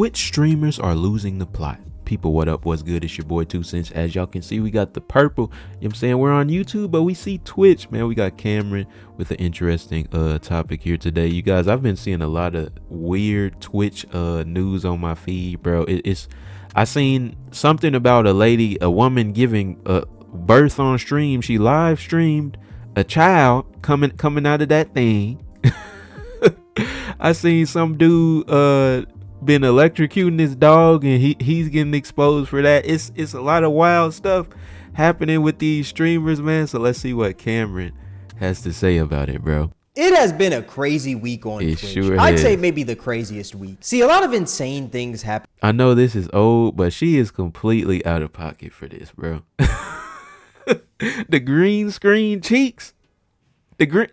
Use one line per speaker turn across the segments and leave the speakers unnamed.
Twitch streamers are losing the plot. People, what up, what's good? It's your boy TwoCentz. As y'all can see, we got the purple, you know what I'm saying? We're on YouTube, but we see Twitch, man. We got Cameron with an interesting topic here today. You guys, I've been seeing a lot of weird Twitch news on my feed, bro. I seen something about a woman giving birth on stream. She live streamed a child coming out of that thing. I seen some dude been electrocuting his dog, and he's getting exposed for that. It's a lot of wild stuff happening with these streamers, man. So let's see what Cameron has to say about it, bro.
It has been a crazy week on Twitch.
Sure
I'd say maybe the craziest week. See, a lot of insane things happen.
I know this is old, but she is completely out of pocket for this, bro. The green screen cheeks. The green.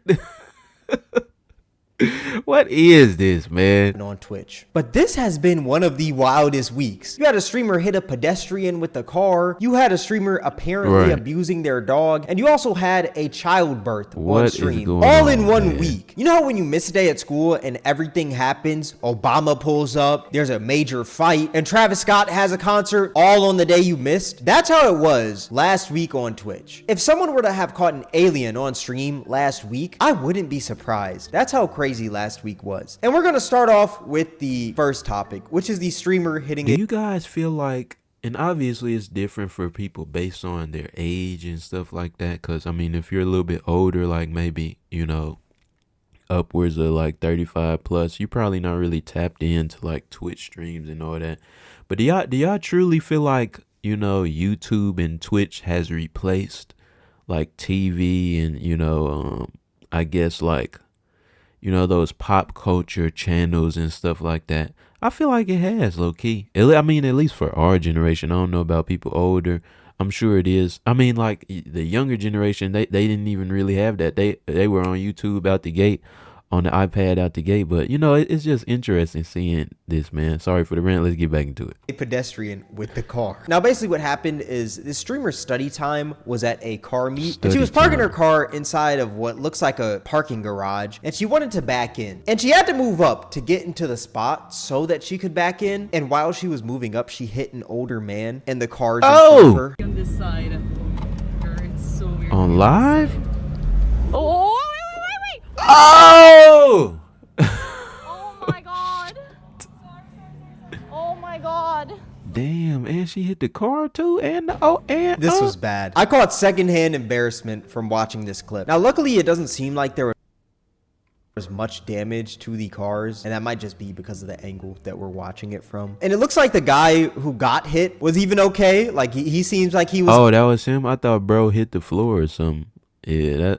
What is this, man?
On Twitch. But this has been one of the wildest weeks. You had a streamer hit a pedestrian with a car. You had a streamer apparently abusing their dog. And you also had a childbirth on stream. All in one week. You know how when you miss a day at school and everything happens, Obama pulls up, there's a major fight, and Travis Scott has a concert all on the day you missed? That's how it was last week on Twitch. If someone were to have caught an alien on stream last week, I wouldn't be surprised. That's how crazy last week was. And we're gonna start off with the first topic, which is the streamer hitting.
Do you guys feel like, and obviously it's different for people based on their age and stuff like that, because I mean, if you're a little bit older, like maybe, you know, upwards of like 35 plus, you're probably not really tapped into like Twitch streams and all that. But do y'all truly feel like, you know, YouTube and Twitch has replaced like TV and, you know, I guess like, you know, those pop culture channels and stuff like that? I feel like it has, low key. I mean, at least for our generation. I don't know about people older. I'm sure it is. I mean, like the younger generation, they didn't even really have that. They were on YouTube out the gate, on the iPad out the gate. But, you know, it's just interesting seeing this, man. Sorry for the rant. Let's get back into it.
A pedestrian with the car. Now, basically what happened is this streamer's study time was at a car meet. And she was parking her car inside of what looks like a parking garage. And she wanted to back in. And she had to move up to get into the spot so that she could back in. And while she was moving up, she hit an older man in the car in front of her.
On this side. It's so weird.
On live?
Oh, wait.
Oh!
Oh my god. Oh my god.
Damn, and she hit the car too, and
this was bad. I caught secondhand embarrassment from watching this clip. Now, luckily, it doesn't seem like there was much damage to the cars, and that might just be because of the angle that we're watching it from. And it looks like the guy who got hit was even okay. Like he seems like he was.
Oh, that was him? I thought bro hit the floor or something. Yeah,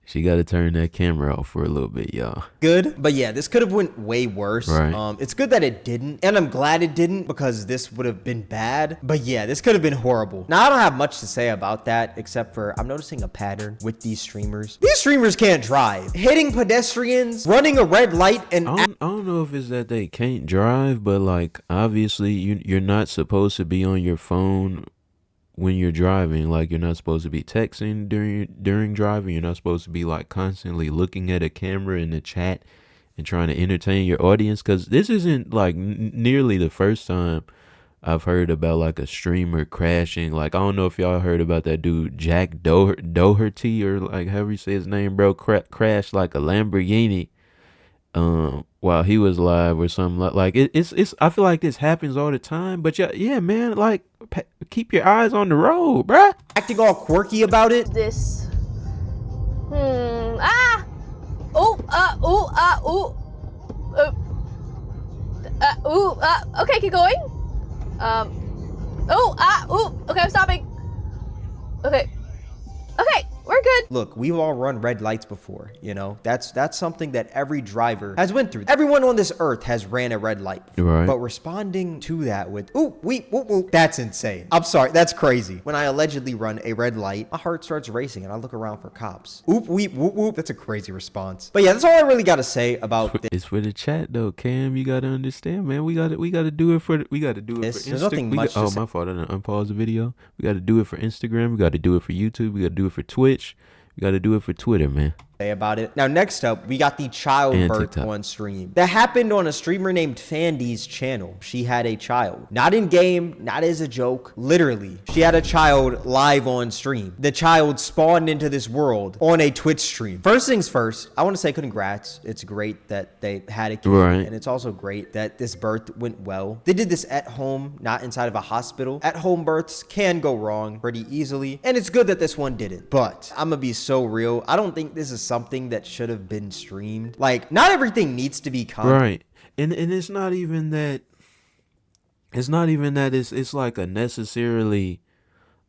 she got to turn that camera off for a little bit, y'all.
Good. But yeah, this could have went way worse.
Right.
It's good that it didn't. And I'm glad it didn't, because this would have been bad. But yeah, this could have been horrible. Now, I don't have much to say about that, except for I'm noticing a pattern with these streamers. These streamers can't drive. Hitting pedestrians, running a red light, and
I don't know if it's that they can't drive, but like obviously you're not supposed to be on your phone when you're driving. Like, you're not supposed to be texting during driving. You're not supposed to be like constantly looking at a camera in the chat and trying to entertain your audience, because this isn't like nearly the first time I've heard about like a streamer crashing. Like, I don't know if y'all heard about that dude Jack Doherty, or like however you say his name, bro, crashed like a Lamborghini while he was live or something. Like it's I feel like this happens all the time. But yeah, man, like keep your eyes on the road, bruh.
Acting all quirky about it.
This. Okay, keep going. Okay, I'm stopping. Okay, we're good.
Look, we've all run red lights before, you know. That's something that every driver has went through. Everyone on this earth has ran a red light.
Right.
But responding to that with, that's insane. I'm sorry, that's crazy. When I allegedly run a red light, my heart starts racing and I look around for cops. That's a crazy response. But yeah, that's all I really got to say about this.
It's for the chat though, Cam. You gotta understand, man. We gotta do it for
There's nothing much to say.
My fault. I didn't unpause the video. We gotta do it for Instagram. We gotta do it for YouTube. We gotta do it for Twitch. We got to do it for Twitter, man.
about it. Now, next up, we got the childbirth on stream. That happened on a streamer named Fandy's channel. She had a child. Not in game, not as a joke. Literally, she had a child live on stream. The child spawned into this world on a Twitch stream. First things first, I want to say congrats. It's great that they had a kid, and it's also great that this birth went well. They did this at home, not inside of a hospital. At home births can go wrong pretty easily, and it's good that this one didn't. But I'm gonna be so real. I don't think this is something that should have been streamed. Like, not everything needs to be content.
Right. And it's not even that it's like a necessarily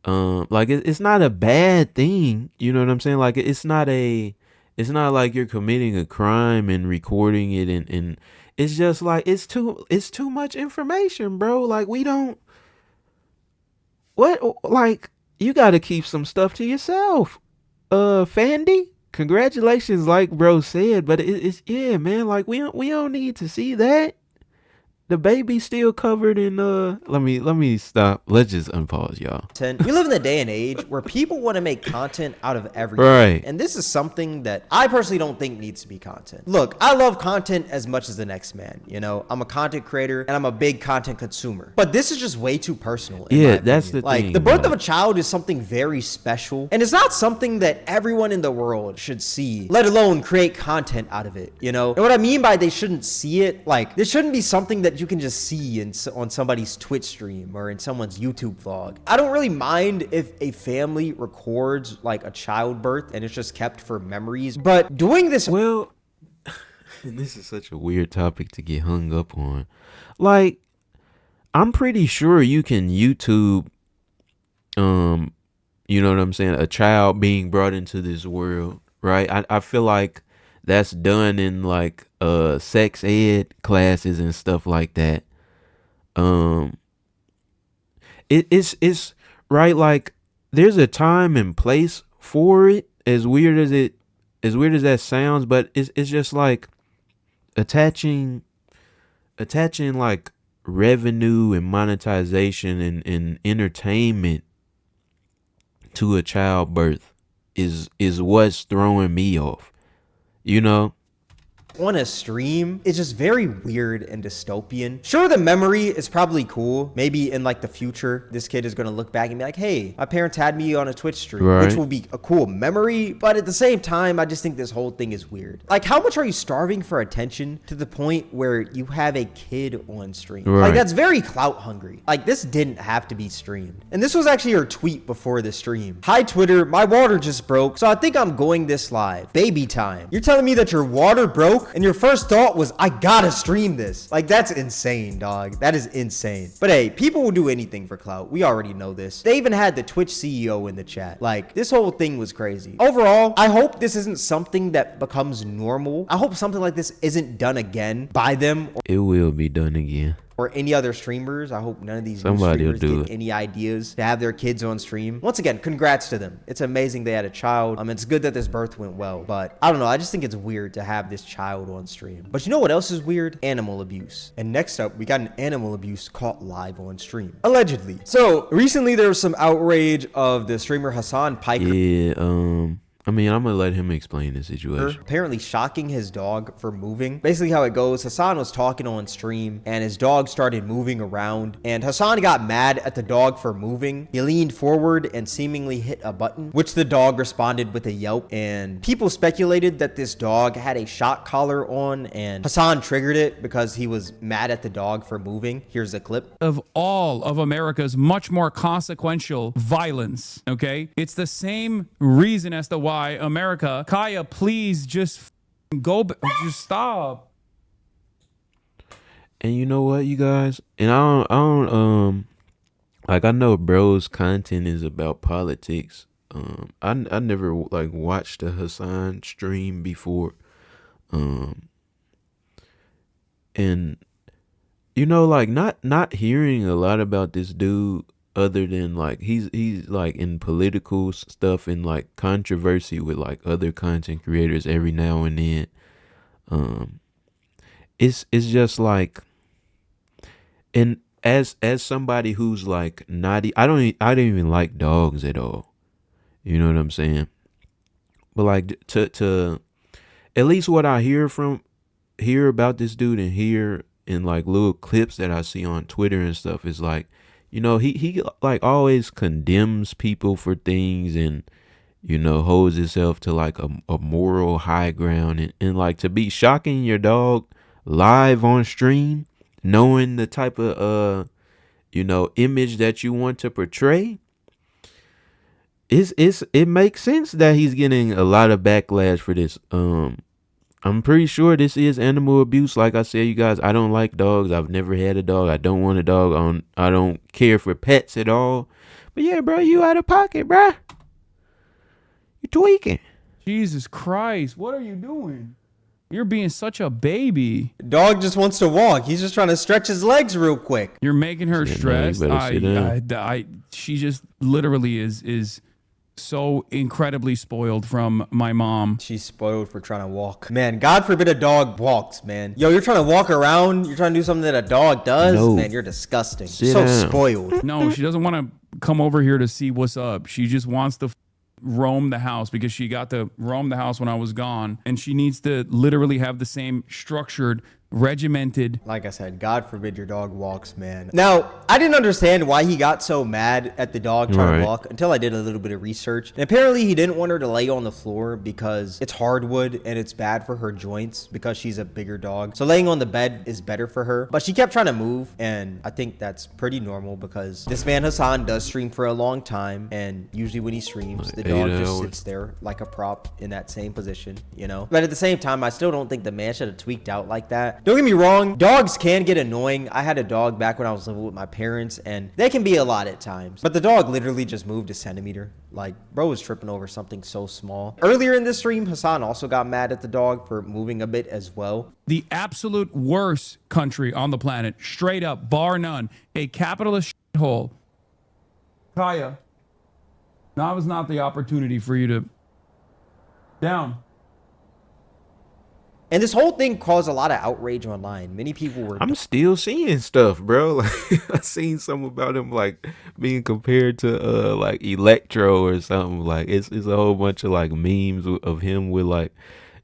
like it's not a bad thing, you know what I'm saying? Like it's not like you're committing a crime and recording it, and it's just like it's too much information, bro. Like like you got to keep some stuff to yourself. Fandy, congratulations, like bro said, but it's yeah, man, like we don't need to see that. The baby's still covered in let me stop. Let's just unpause, y'all.
We live in the day and age where people want to make content out of everything.
Right.
And this is something that I personally don't think needs to be content. Look, I love content as much as the next man. You know, I'm a content creator and I'm a big content consumer. But this is just way too personal.
Yeah, that's the
thing.
Like
the birth of a child is something very special, and it's not something that everyone in the world should see, let alone create content out of it. You know, and what I mean by they shouldn't see it, like this shouldn't be something that you can just see on somebody's Twitch stream or in someone's YouTube vlog. I don't really mind if a family records like a childbirth and it's just kept for memories, but doing this,
well, and this is such a weird topic to get hung up on. Like, I'm pretty sure you can YouTube, you know what I'm saying, a child being brought into this world, right? I feel like that's done in like sex ed classes and stuff like that. It's right, like there's a time and place for it, as weird as that sounds, but it's just like attaching like revenue and monetization and entertainment to a childbirth is what's throwing me off. You know,
on a stream, it's just very weird and dystopian. Sure, the memory is probably cool. Maybe in like the future, this kid is going to look back and be like, hey, my parents had me on a Twitch stream, which will be a cool memory. But at the same time, I just think this whole thing is weird. Like, how much are you starving for attention to the point where you have a kid on stream? Like, that's very clout hungry. Like, this didn't have to be streamed. And this was actually her tweet before the stream. Hi, Twitter, my water just broke, so I think I'm going this live. Baby time. You're telling me that your water broke and your first thought was, I gotta stream this. Like, that's insane, dog. That is insane. But hey, people will do anything for clout. We already know this. They even had the Twitch CEO in the chat. Like, this whole thing was crazy. Overall, I hope this isn't something that becomes normal. I hope something like this isn't done again by them.
It will be done again.
Or any other streamers. I hope none of these new streamers get any ideas to have their kids on stream. Once again, congrats to them. It's amazing they had a child. It's good that this birth went well, but I don't know. I just think it's weird to have this child on stream. But you know what else is weird? Animal abuse. And next up, we got an animal abuse caught live on stream. Allegedly. So recently there was some outrage of the streamer Hassan Piker.
Yeah, I'm gonna let him explain the situation.
Apparently shocking his dog for moving. Basically how it goes, Hassan was talking on stream and his dog started moving around, and Hassan got mad at the dog for moving. He leaned forward and seemingly hit a button, which the dog responded with a yelp, and people speculated that this dog had a shock collar on, and Hassan triggered it because he was mad at the dog for moving. Here's a clip.
Of all of America's much more consequential violence, okay? It's the same reason as to why America, Kaya, please just just stop.
And you know what, you guys? And I don't like, I know bro's content is about politics. I never like watched a Hassan stream before. And you know, like not hearing a lot about this dude, other than like he's like in political stuff and like controversy with like other content creators every now and then. It's just like, and as somebody who's like not, I don't even like dogs at all. You know what I'm saying? But like to at least what I hear about this dude and hear in like little clips that I see on Twitter and stuff is like, you know, he like always condemns people for things and, you know, holds himself to like a moral high ground and like to be shocking your dog live on stream, knowing the type of you know, image that you want to portray. It makes sense that he's getting a lot of backlash for this. I'm pretty sure this is animal abuse. Like I said, you guys, I don't like dogs. I've never had a dog. I don't want a dog. I don't care for pets at all. But yeah, bro, you out of pocket, bro. You tweaking.
Jesus Christ, what are you doing? You're being such a baby.
Dog just wants to walk. He's just trying to stretch his legs real quick.
You're making her stressed.
No,
She just literally is so incredibly spoiled from my mom.
She's spoiled for trying to walk. Man, God forbid a dog walks, man. Yo, you're trying to walk around. You're trying to do something that a dog does.
No.
Man, you're disgusting.
Sit
So
down.
spoiled.
No, she doesn't want to come over here to see what's up. She just wants to roam the house because she got to roam the house when I was gone, and she needs to literally have the same structured, regimented.
Like I said, God forbid your dog walks, man. Now, I didn't understand why he got so mad at the dog trying to walk until I did a little bit of research. And apparently he didn't want her to lay on the floor because it's hardwood and it's bad for her joints because she's a bigger dog. So laying on the bed is better for her. But she kept trying to move, and I think that's pretty normal because this man Hassan does stream for a long time, and usually when he streams, the dog just sits there like a prop in that same position, you know? But at the same time, I still don't think the man should have tweaked out like that. Don't get me wrong, dogs can get annoying. I had a dog back when I was living with my parents, and they can be a lot at times. But the dog literally just moved a centimeter. Like, bro was tripping over something so small. Earlier in this stream, Hassan also got mad at the dog for moving a bit as well.
The absolute worst country on the planet, straight up, bar none, a capitalist shithole. Kaya, now is not the opportunity for you to down.
And this whole thing caused a lot of outrage online. Many people were...
I'm still seeing stuff, bro. Like, I seen something about him like being compared to like Electro or something. Like it's a whole bunch of like memes of him with like,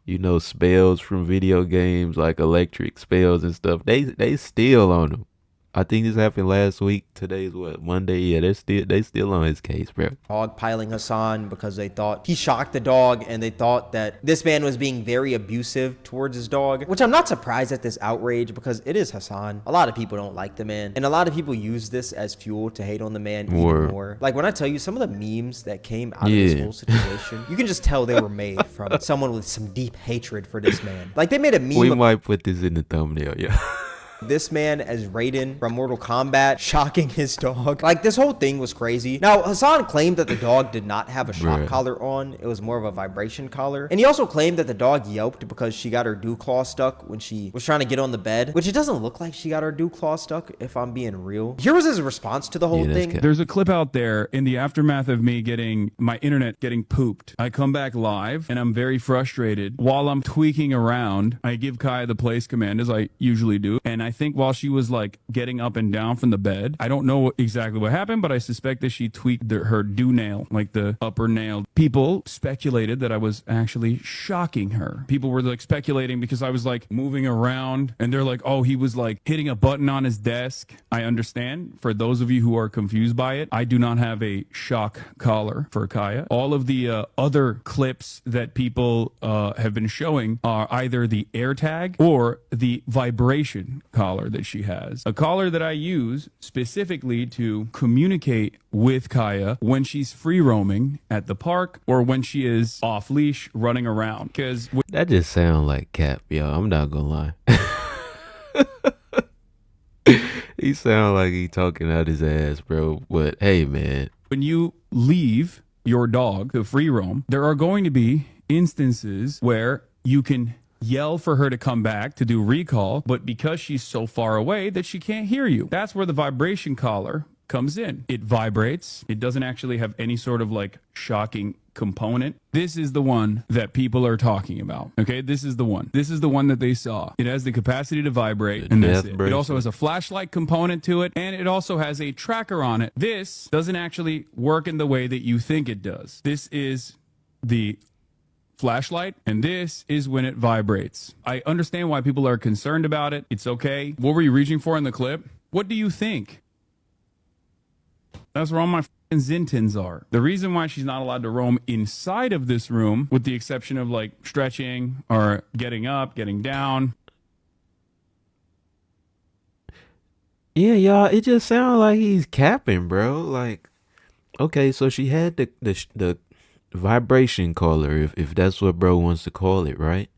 you know, spells from video games, like electric spells and stuff. They still on him. I think this happened last week. Today's what, Monday? Yeah, they still on his case, bro.
Dog piling Hassan because they thought he shocked the dog, and they thought that this man was being very abusive towards his dog, which I'm not surprised at this outrage because it is Hassan. A lot of people don't like the man, and a lot of people use this as fuel to hate on the man even more. Like when I tell you some of the memes that came out of this whole situation, you can just tell they were made from someone with some deep hatred for this man. Like they made a meme.
We might put this in the thumbnail, yeah.
This man as Raiden from Mortal Kombat shocking his dog. Like this whole thing was crazy. Now Hassan claimed that the dog did not have a shock collar on. It was more of a vibration collar. And he also claimed that the dog yelped because she got her dew claw stuck when she was trying to get on the bed, which it doesn't look like she got her dew claw stuck if I'm being real. Here was his response to the whole thing.
There's a clip out there in the aftermath of me getting my internet getting pooped. I come back live and I'm very frustrated. While I'm tweaking around, I give Kaya the place command as I usually do. And I think while she was like getting up and down from the bed, I don't know exactly what happened, but I suspect that she tweaked her dew nail, like the upper nail. People speculated that I was actually shocking her. People were like speculating because I was like moving around, and they're like, oh, he was like hitting a button on his desk. I understand. For those of you who are confused by it, I do not have a shock collar for Kaya. All of the other clips that people have been showing are either the AirTag or the vibration collar that she has. A collar that I use specifically to communicate with Kaya when she's free roaming at the park or when she is off leash running around. Because
that just sounds like cap, yo. I'm not gonna lie. He sound like he talking out his ass, bro. But hey, man,
when you leave your dog to free roam, there are going to be instances where you can yell for her to come back to do recall, but because she's so far away that she can't hear you. That's where the vibration collar comes in. It vibrates. It doesn't actually have any sort of like shocking component. This is the one that people are talking about. Okay, this is the one. This is the one that they saw. It has the capacity to vibrate, and that's it. It also has a flashlight component to it, and it also has a tracker on it. This doesn't actually work in the way that you think it does. This is the flashlight, and this is when it vibrates. I understand why people are concerned about it. It's okay. What were you reaching for in the clip? What do you think? That's where all my TwoCentz are. The reason why she's not allowed to roam inside of this room, with the exception of like stretching or getting up, getting down.
Yeah, y'all, it just sounds like he's capping, bro. Like, okay, so she had the vibration collar, if that's what bro wants to call it, right?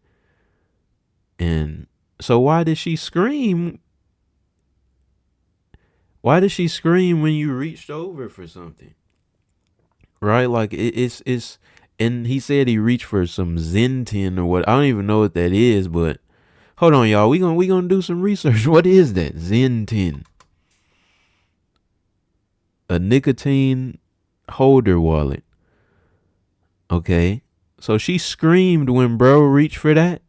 And so why did she scream? Why did she scream when you reached over for something? Right? Like it's and he said he reached for some Zentin or what. I don't even know what that is, but hold on, y'all. We gonna do some research. What is that? Zentin. A nicotine holder wallet. Okay. So she screamed when bro reached for that.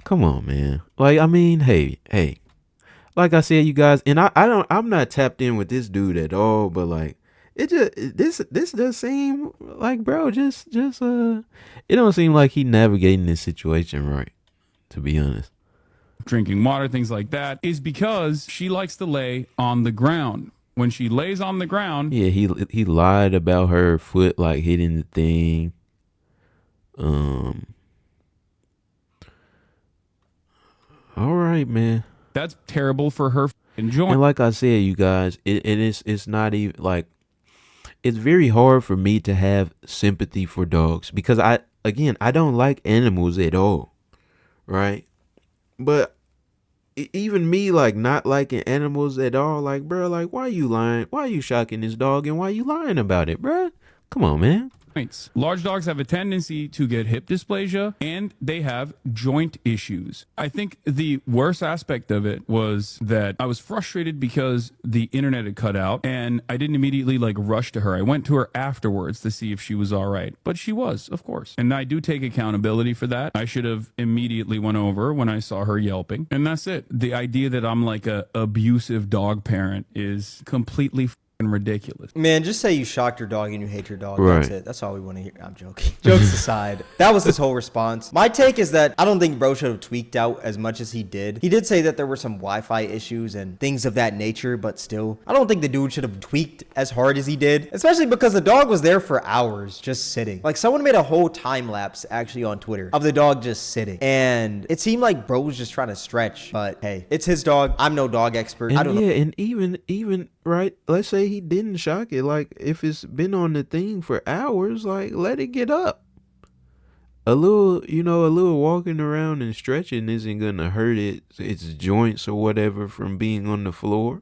Come on, man. Like, I mean, hey. Like I said, you guys, and I'm not tapped in with this dude at all, but like, it just, this does seem like, bro, just it don't seem like he navigating this situation right, to be honest.
Drinking water, things like that, is because she likes to lay on the ground. When she lays on the ground.
Yeah, he lied about her foot like hitting the thing. All right, man.
That's terrible for her joint.
And like I said, you guys, it's not even like, it's very hard for me to have sympathy for dogs because I don't like animals at all, right? But even me, like, not liking animals at all, like, bro, like, why you lying? Why you shocking this dog and why you lying about it, bro? Come on, man.
Large dogs have a tendency to get hip dysplasia and they have joint issues. I think the worst aspect of it was that I was frustrated because the internet had cut out and I didn't immediately like rush to her. I went to her afterwards to see if she was all right, but she was, of course. And I do take accountability for that. I should have immediately went over when I saw her yelping, and that's it. The idea that I'm like a abusive dog parent is completely ridiculous.
Man, just say you shocked your dog and you hate your dog.
Right.
That's it. That's all we want to hear. I'm joking. Jokes aside, that was his whole response. My take is that I don't think bro should have tweaked out as much as he did. He did say that there were some Wi-Fi issues and things of that nature, but still, I don't think the dude should have tweaked as hard as he did, especially because the dog was there for hours just sitting. Like, someone made a whole time lapse actually on Twitter of the dog just sitting, and it seemed like bro was just trying to stretch, but hey, it's his dog. I'm no dog expert.
And
I don't know.
And even right, let's say he didn't shock it, like, if it's been on the thing for hours, like, let it get up. A little walking around and stretching isn't gonna hurt its joints or whatever from being on the floor,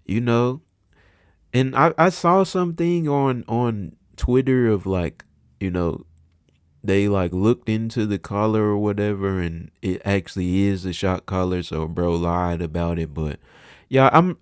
and I saw something on Twitter of like, they like looked into the collar or whatever, and it actually is a shock collar, so bro lied about it. But yeah, I'm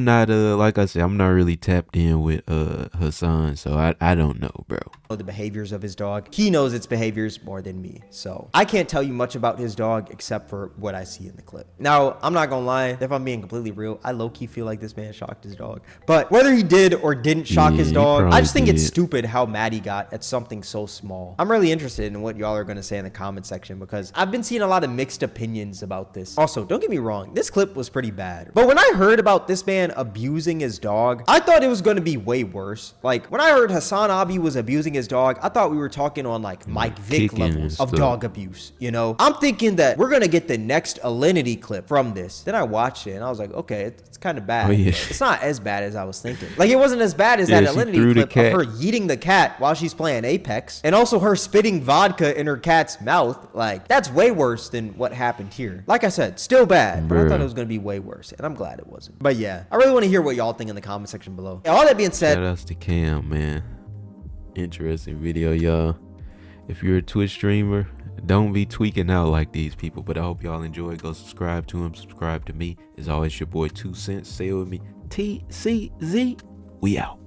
not like I said, I'm not really tapped in with Hassan, so I don't know, bro.
The behaviors of his dog. He knows its behaviors more than me, so I can't tell you much about his dog except for what I see in the clip. Now, I'm not gonna lie, if I'm being completely real, I low-key feel like this man shocked his dog. But whether he did or didn't shock his dog, I just think it's stupid how mad he got at something so small. I'm really interested in what y'all are gonna say in the comment section because I've been seeing a lot of mixed opinions about this. Also, don't get me wrong, this clip was pretty bad, but when I heard about this man abusing his dog, I thought it was gonna be way worse. Like, when I heard Hassan Abi was abusing his dog, I thought we were talking on like Mike Vick levels of dog abuse, I'm thinking that we're gonna get the next Alinity clip from this. Then I watched it and I was like, okay, it's kind of bad. It's not as bad as I was thinking. Like, it wasn't as bad as that Alinity clip of her yeeting the cat while she's playing Apex, and also her spitting vodka in her cat's mouth. Like, that's way worse than what happened here. Like I said, still bad, but I thought it was gonna be way worse, and I'm glad it wasn't. But yeah, I really want to hear what y'all think in the comment section below. All that being said,
shout outs to Cam, man. Interesting video, y'all. If you're a Twitch streamer, don't be tweaking out like these people, but I hope y'all enjoy. Go subscribe to him, subscribe to me. As always, your boy TwoCentz. Say it with me, TCZ. We out.